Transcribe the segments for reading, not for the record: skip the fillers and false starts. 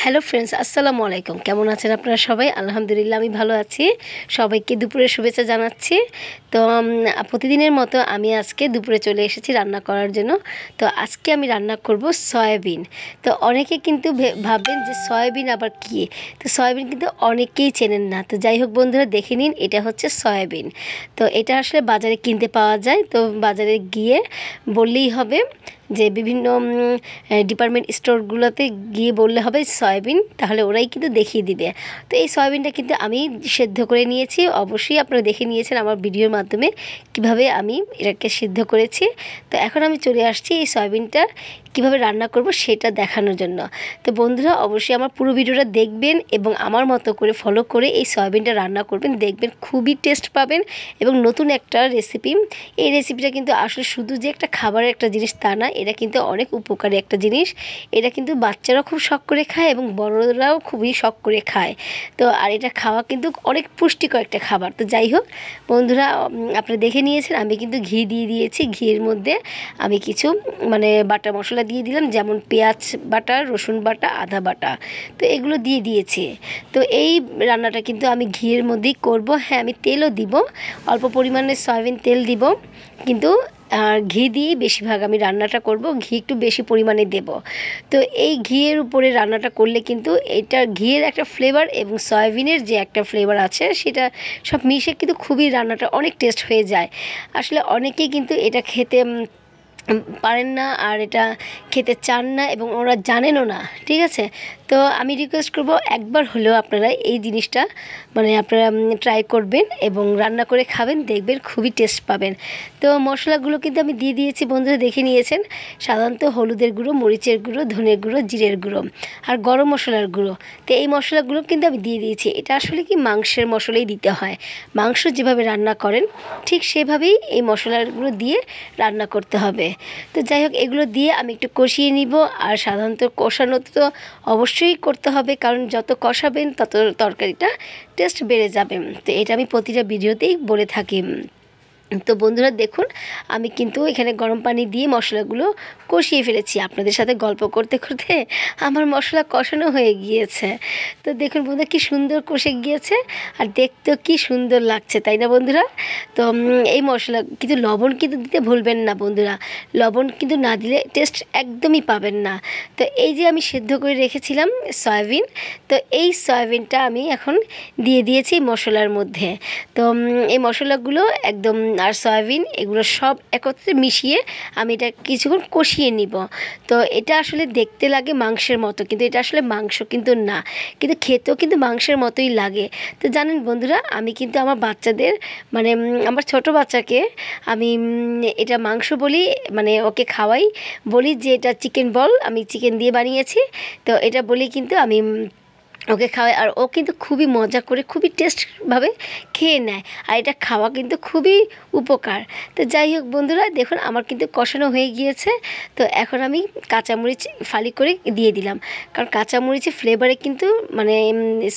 Hello friends, আসসালামু আলাইকুম। কেমন আছেন আপনারা সবাই? আলহামদুলিল্লাহ আমি ভালো আছি। সবাইকে দুপুরের শুভেচ্ছা জানাচ্ছি। তো প্রতিদিনের মতো আমি আজকে দুপুরে চলে এসেছি রান্না করার জন্য। তো আজকে আমি রান্না করব সয়াবিন। তো অনেকে কিন্তু ভাববেন যে সয়াবিন আবার কী। তো সয়াবিন কিন্তু অনেকেই চেনেন না। তো যাই হোক বন্ধুরা, দেখে নিন, এটা হচ্ছে সয়াবিন। তো এটা আসলে বাজারে কিনতে পাওয়া যায়। তো বাজারে গিয়ে বললেই হবে যে বিভিন্ন ডিপার্টমেন্ট স্টোরগুলোতে গিয়ে বললে হবে সয়াবিন, তাহলে ওরাই কিন্তু দেখিয়ে দিবে। তো এই সয়াবিনটা কিন্তু আমি সেদ্ধ করে নিয়েছি। অবশ্যই আপনারা দেখে নিয়েছেন আমার ভিডিওর মাধ্যমে কিভাবে আমি এটাকে সিদ্ধ করেছি। তো এখন আমি চলে আসছি এই সয়াবিনটা কিভাবে রান্না করব সেটা দেখানোর জন্য। তো বন্ধুরা, অবশ্যই আমার পুরো ভিডিওটা দেখবেন এবং আমার মতো করে ফলো করে এই সয়াবিনটা রান্না করবেন। দেখবেন খুবই টেস্ট পাবেন এবং নতুন একটা রেসিপি। এই রেসিপিটা কিন্তু আসলে শুধু যে একটা খাবারের একটা জিনিস তা না, এটা কিন্তু অনেক উপকারী একটা জিনিস। এটা কিন্তু বাচ্চারাও খুব শখ করে খায় এবং বড়রাও খুবই শখ করে খায়। তো আর এটা খাওয়া কিন্তু অনেক পুষ্টিকর একটা খাবার। তো যাই হোক বন্ধুরা, আপনারা দেখে নিয়েছেন আমি কিন্তু ঘি দিয়ে দিয়েছি। ঘিয়ের মধ্যে আমি কিছু বাটা মশলা দিয়ে দিলাম, যেমন পেঁয়াজ বাটা, রসুন বাটা, আদা বাটা। তো এগুলো দিয়ে দিয়েছি। তো এই রান্নাটা কিন্তু আমি ঘিয়ের মধ্যেই করব। হ্যাঁ, আমি তেলও দিব, অল্প পরিমাণে সয়াবিন তেল দিব, কিন্তু আর ঘি দিয়েই বেশিরভাগ আমি রান্নাটা করব। ঘি একটু বেশি পরিমাণে দেব। তো এই ঘিয়ের উপরে রান্নাটা করলে কিন্তু এটা ঘিয়ের একটা ফ্লেভার এবং সয়াবিনের যে একটা ফ্লেভার আছে সেটা সব মিশে কিন্তু খুবই রান্নাটা অনেক টেস্ট হয়ে যায়। আসলে অনেকেই কিন্তু এটা খেতে পারেন না আর এটা খেতে চান না এবং ওরা জানেনও না, ঠিক আছে। তো আমি রিকোয়েস্ট করব একবার হলেও আপনারা এই জিনিসটা আপনারা ট্রাই করবেন এবং রান্না করে খাবেন, দেখবেন খুবই টেস্ট পাবেন। তো মশলাগুলো কিন্তু আমি দিয়ে দিয়েছি, বন্ধুরা দেখে নিয়েছেন। সাধারণত হলুদের গুঁড়ো, মরিচের গুঁড়ো, ধনের গুঁড়ো, জিরের গুঁড়ো আর গরম মশলার গুঁড়ো। তো এই মশলাগুলো কিন্তু আমি দিয়ে দিয়েছি। এটা আসলে কি মাংসের মশলাই দিতে হয়। মাংস যেভাবে রান্না করেন ঠিক সেভাবেই এই মশলাগুলো দিয়ে রান্না করতে হবে। তো যাই হোক, এগুলো দিয়ে আমি একটু কষিয়ে নিব। আর সাধারণত কষানো তো অবশ্যই করতে হবে, কারণ যত কষাবেন তত তরকারিটা টেস্ট বেড়ে যাবে। তো এটা আমি প্রতিটা ভিডিওতেই বলে থাকি। তো বন্ধুরা দেখুন, আমি কিন্তু এখানে গরম পানি দিয়ে মশলাগুলো কষিয়ে ফেলেছি। আপনাদের সাথে গল্প করতে করতে আমার মশলা কষানো হয়ে গিয়েছে। তো দেখুন বন্ধুরা, কি সুন্দর কষে গিয়েছে আর দেখতেও কি সুন্দর লাগছে, তাই না বন্ধুরা? তো এই মশলা কিন্তু লবণ কিন্তু দিতে ভুলবেন না বন্ধুরা। লবণ কিন্তু না দিলে টেস্ট একদমই পাবেন না। তো এই যে আমি সেদ্ধ করে রেখেছিলাম সয়াবিন, তো এই সয়াবিনটা আমি এখন দিয়ে দিয়েছি মশলার মধ্যে। তো এই মশলাগুলো একদম আর সয়াবিন এগুলো সব একত্রে মিশিয়ে আমি এটা কিছুক্ষণ কষিয়ে নিব। তো এটা আসলে দেখতে লাগে মাংসের মতো, কিন্তু এটা আসলে মাংস কিন্তু না, কিন্তু খেতেও কিন্তু মাংসের মতোই লাগে। তো জানেন বন্ধুরা, আমি কিন্তু আমার বাচ্চাদের আমার ছোট বাচ্চাকে আমি এটা মাংস বলি, ওকে খাওয়াই, বলি যে এটা চিকেন বল, আমি চিকেন দিয়ে বানিয়েছি। তো এটা বলি কিন্তু আমি ওকে খাওয়াই, আর ও কিন্তু খুবই মজা করে খুবই টেস্টভাবে খেয়ে নেয়। আর এটা খাওয়া কিন্তু খুবই উপকার। তো যাই হোক বন্ধুরা, দেখুন আমার কিন্তু কষানো হয়ে গিয়েছে। তো এখন আমি কাঁচামরিচ ফালি করে দিয়ে দিলাম, কারণ কাঁচামরিচের ফ্লেভারে কিন্তু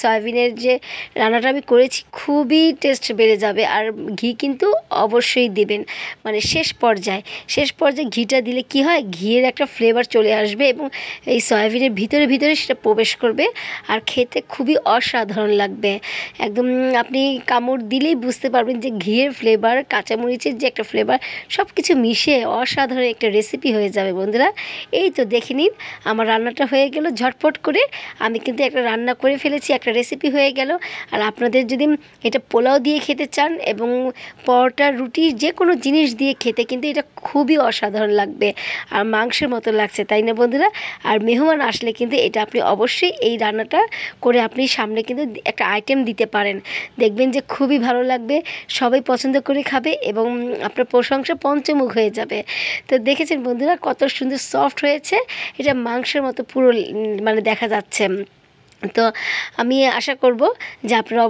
সয়াবিনের যে রান্নাটা আমি করেছি খুবই টেস্ট বেড়ে যাবে। আর ঘি কিন্তু অবশ্যই দেবেন, শেষ পর্যায়ে ঘিটা দিলে কি হয়, ঘিয়ের একটা ফ্লেভার চলে আসবে এবং এই সয়াবিনের ভিতরে ভিতরে সেটা প্রবেশ করবে আর খেতে খুবই অসাধারণ লাগবে। একদম আপনি কামড় দিলেই বুঝতে পারবেন যে ঘিয়ের ফ্লেভার, কাঁচামরিচের যে একটা ফ্লেভার, সব কিছু মিশে অসাধারণ একটা রেসিপি হয়ে যাবে বন্ধুরা। এই তো দেখে নিন, আমার রান্নাটা হয়ে গেল ঝটপট করে। আমি কিন্তু একটা রান্না করে ফেলেছি, একটা রেসিপি হয়ে গেল। আর আপনাদের যদি এটা পোলাও দিয়ে খেতে চান এবং পরোটা, রুটি, যে কোনো জিনিস দিয়ে খেতে কিন্তু এটা খুবই অসাধারণ লাগবে আর মাংসের মতো লাগছে, তাই না বন্ধুরা? আর মেহমান আসলে কিন্তু এটা আপনি অবশ্যই এই রান্নাটা করে আপনি সামনে কিন্তু একটা আইটেম দিতে পারেন, দেখবেন যে খুবই ভালো লাগবে, সবাই পছন্দ করে খাবে এবং আপনার প্রশংসা পঞ্চমুখ হয়ে যাবে। তো দেখেছেন বন্ধুরা কত সুন্দর সফট হয়েছে, এটা মাংসের মতো পুরো দেখা যাচ্ছে। তো আমি আশা করব যে আপনারা